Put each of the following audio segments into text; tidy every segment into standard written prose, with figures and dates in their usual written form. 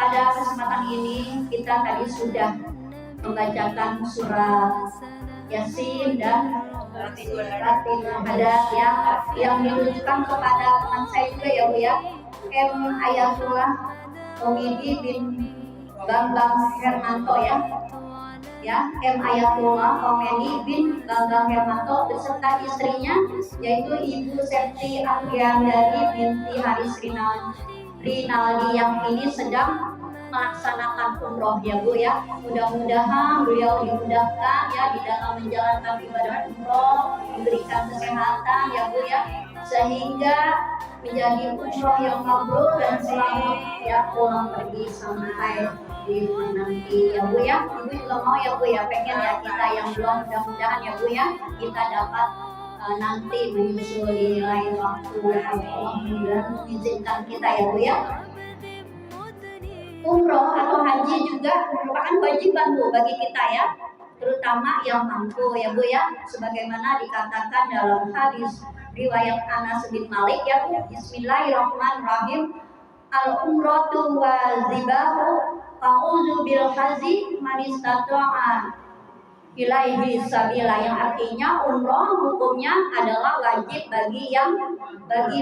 pada kesempatan ini kita tadi sudah membacakan surat Yasin dan ada yang ditunjukkan kepada teman saya juga ya Bu ya, M. Ayatullah Komidi bin Bambang Hermanto ya, M. Ayatullah Komedi bin Bambang Hermanto beserta istrinya yaitu Ibu Septi Apriandari binti Haris Rinaldi yang ini sedang melaksanakan umroh ya Bu ya. Mudah-mudahan beliau dimudahkan ya di dalam menjalankan ibadah umroh, diberikan kesehatan ya Bu ya, sehingga menjadi umroh yang mabrur dan selamat ya, pulang pergi sampai di nanti ya Bu ya. Ibu juga mau ya Bu ya, pengen ya kita yang belum, mudah-mudahan ya Bu ya kita dapat nanti menyusul di lain waktu. Allah mengizinkan kita ya Bu ya. Umroh atau haji juga merupakan kewajiban Bu bagi kita ya, terutama yang mampu ya Bu ya, sebagaimana dikatakan dalam hadis riwayat Anas bin Malik ya Bu. Bismillahirrahmanirrahim. Al umratu wa zibahu fa'udzu bil haji man istata'a ilaihi sabila, yang artinya umroh hukumnya adalah wajib bagi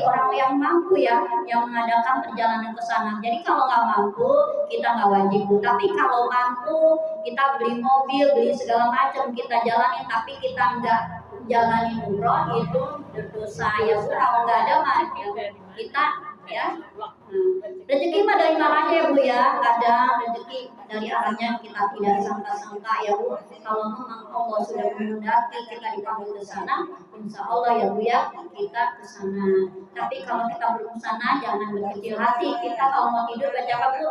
orang yang mampu ya, yang mengadakan perjalanan ke sana. Jadi kalau nggak mampu kita nggak wajib, tapi kalau mampu kita beli mobil, beli segala macam kita jalanin, tapi kita nggak jalanin umroh itu berdosa ya Bu. Kalau nggak ada mah kita ya. Rezeki mah dari mana ya Bu ya, ada rezeki dari arahnya kita tidak sangka-sangka ya Bu. Kalau memang Allah sudah menghendaki kita dipanggil ke sana, insya Allah ya Bu ya kita ke sana. Tapi kalau kita belum sana jangan berkecil hati. Kita kalau mau tidur baca apa Bu?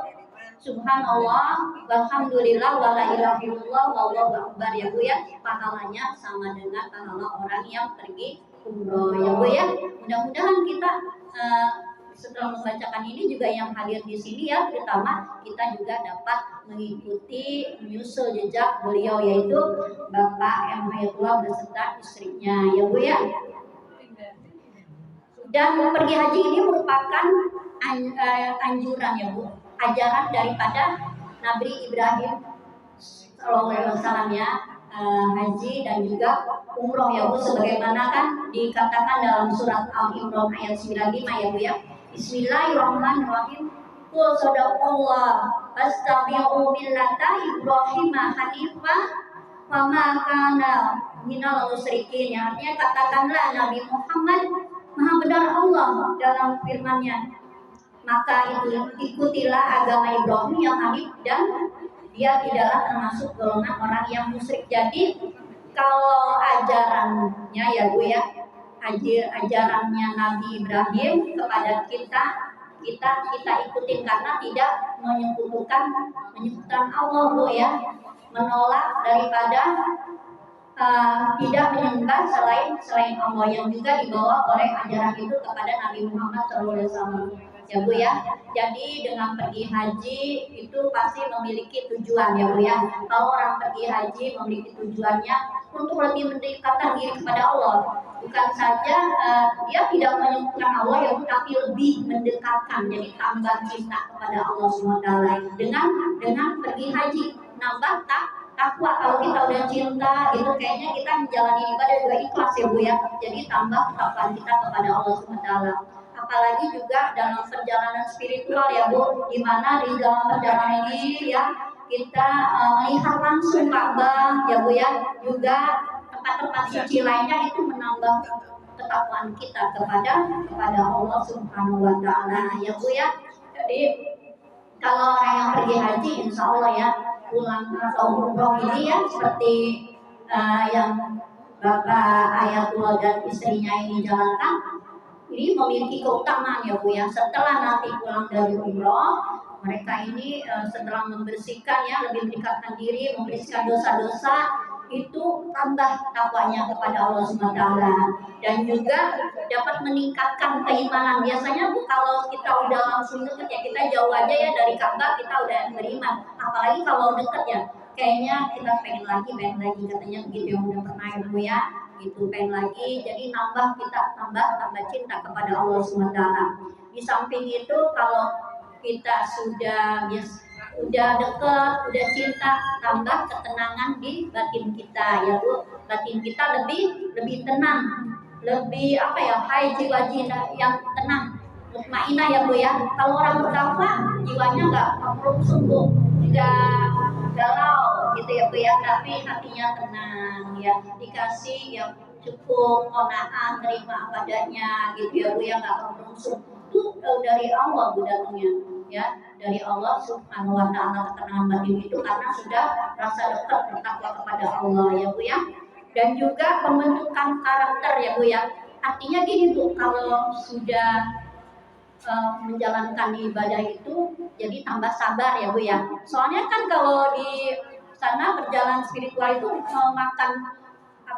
Subhanallah, walhamdulillah, wala ilaha illallah, wallahu akbar ya Bu ya. Pahalanya sama dengan pahala orang yang pergi umroh ya Bu ya. Mudah-mudahan kita setelah membacakan ini juga yang hadir di sini ya, terutama kita juga dapat mengikuti menyusul jejak beliau yaitu Bapak M. Hayatullah beserta istrinya ya Bu ya. Dan pergi haji ini merupakan anjuran ya Bu, ajaran daripada Nabi Ibrahim SAW ya, haji dan juga umroh ya Bu, sebagaimana kan dikatakan dalam surat Al-Imran ayat 95 ya Bu ya. Bismillahirrahmanirrahim. Qul sadaqallah fastabiqu millata Ibrahim hanifah wa ma kana minal musyrikin. Artinya katakanlah Nabi Muhammad Maha benar Allah dalam firman-Nya. Maka ikutilah agama Ibrahim yang hanif dan dia tidaklah termasuk golongan orang yang musyrik. Jadi kalau ajarannya ya Bu ya, ajarannya Nabi Ibrahim kepada kita ikutin karena tidak menyebutkan Allah Bu ya, menolak daripada tidak menyembah selain Allah, yang juga dibawa oleh ajaran itu kepada Nabi Muhammad SAW ya Bu ya. Jadi dengan pergi haji itu pasti memiliki tujuan ya Bu ya. Kalau orang pergi haji memiliki tujuannya untuk lebih mendekatkan diri kepada Allah, bukan saja dia tidak menyebutkan Allah ya Bu, tapi lebih mendekatkan, jadi tambah cinta kepada Allah SWT dengan pergi haji, nambah takwa. Kalau kita udah cinta gitu, kayaknya kita menjalani ibadah juga ikhlas ya Bu ya. Jadi tambah ketakwaan kita kepada Allah SWT. Apalagi juga dalam perjalanan spiritual ya Bu, di mana di dalam perjalanan ini ya kita melihat langsung Ka'bah ya Bu ya, juga tempat-tempat suci lainnya, itu menambah ketakwaan kita kepada Allah Subhanahu wa taala ya Bu ya. Jadi kalau orang yang pergi haji insya Allah ya, pulang atau umroh ini ya seperti yang Bapak Ayatullah dan istrinya ini jalankan, ini memiliki keutamaan ya Bu ya. Setelah nanti pulang dari umroh, mereka ini setelah membersihkan ya, lebih mendekatkan diri, membersihkan dosa-dosa, itu tambah takwanya kepada Allah SWT, dan juga dapat meningkatkan keimanan. Biasanya Bu kalau kita udah langsung deket ya, kita jauh aja ya dari Ka'bah kita udah beriman, apalagi kalau deket ya kayaknya kita pengen lagi katanya begitu, yang udah pernah ya Bu ya, itu pengen lagi. Jadi kita tambah cinta kepada Allah SWT. Di samping itu kalau kita sudah udah dekat, udah cinta, tambah ketenangan di batin kita ya Bu. Batin kita lebih lebih tenang, lebih apa ya, hai jiwa yang tenang, mutmainah ya Bu ya. Kalau orang bertakwa jiwanya nggak sungguh, nggak galau gitu ya Bu ya, tapi hatinya tenang ya, dikasih yang cukup, kona'ah, terima apa adanya gitu ya Bu ya, nggak merungsung. Itu dari Allah Bu datangnya ya, dari Allah Subhanahu wa taala ketenangan batin itu karena sudah rasa dekat bertakwa kepada Allah ya Bu ya. Dan juga pembentukan karakter ya Bu ya. Artinya gini Bu, kalau sudah menjalankan ibadah itu jadi tambah sabar ya Bu ya. Soalnya kan kalau di sana berjalan spiritual itu memakan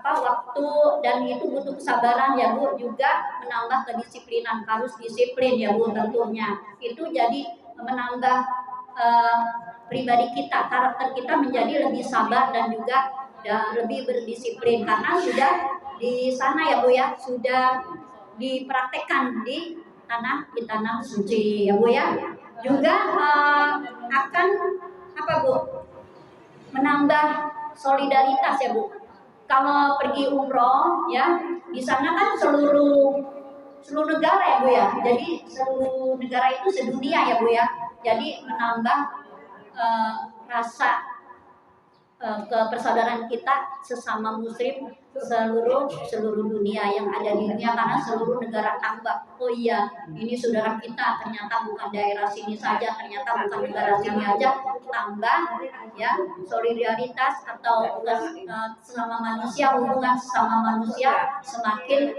waktu, dan itu butuh kesabaran ya Bu, juga menambah kedisiplinan, harus disiplin ya Bu tentunya. Itu jadi menambah pribadi kita, karakter kita menjadi lebih sabar dan juga lebih berdisiplin karena sudah di sana ya Bu ya, sudah dipraktekkan di tanah suci ya Bu ya. Juga akan Bu, menambah solidaritas ya Bu. Kalau pergi umroh ya, di sana kan seluruh negara ya Bu ya. Jadi seluruh negara itu sedunia ya Bu ya. Jadi menambah rasa kepersaudaraan kita sesama muslim seluruh dunia yang ada di dunia, karena seluruh negara tambah, oh iya ini saudara kita, ternyata bukan daerah sini saja, ternyata bukan negara sini aja, tambah ya solidaritas atau sesama manusia, hubungan sesama manusia semakin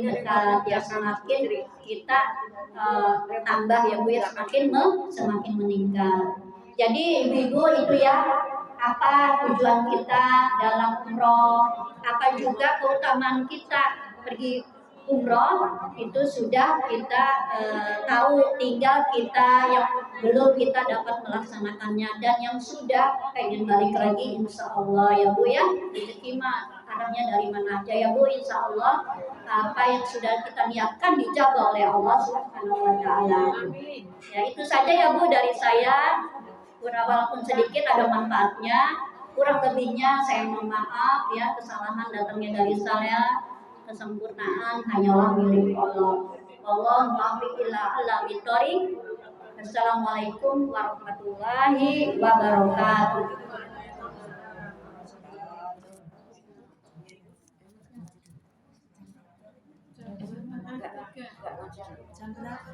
dekat ya, semakin kita tambah ya Bu ya, semakin meningkat. Jadi ibu-ibu itu ya, apa tujuan kita dalam umroh, apa juga keutamaan kita pergi umroh, itu sudah kita tahu. Tinggal kita yang belum, kita dapat melaksanakannya, dan yang sudah pengen balik lagi insya Allah ya Bu ya. Rezeki mah arahnya dari mana aja ya Bu, insya Allah apa yang sudah kita niatkan dijabah oleh Allah Subhanahu wa taala. Ya itu saja ya Bu dari saya. Walaupun sedikit ada manfaatnya, kurang lebihnya saya mohon maaf ya, kesalahan datangnya dari saya, kesempurnaan hanyalah milik Allah. Allah muwaffiq ila ala bitori. Assalamualaikum warahmatullahi wabarakatuh. Jam berapa?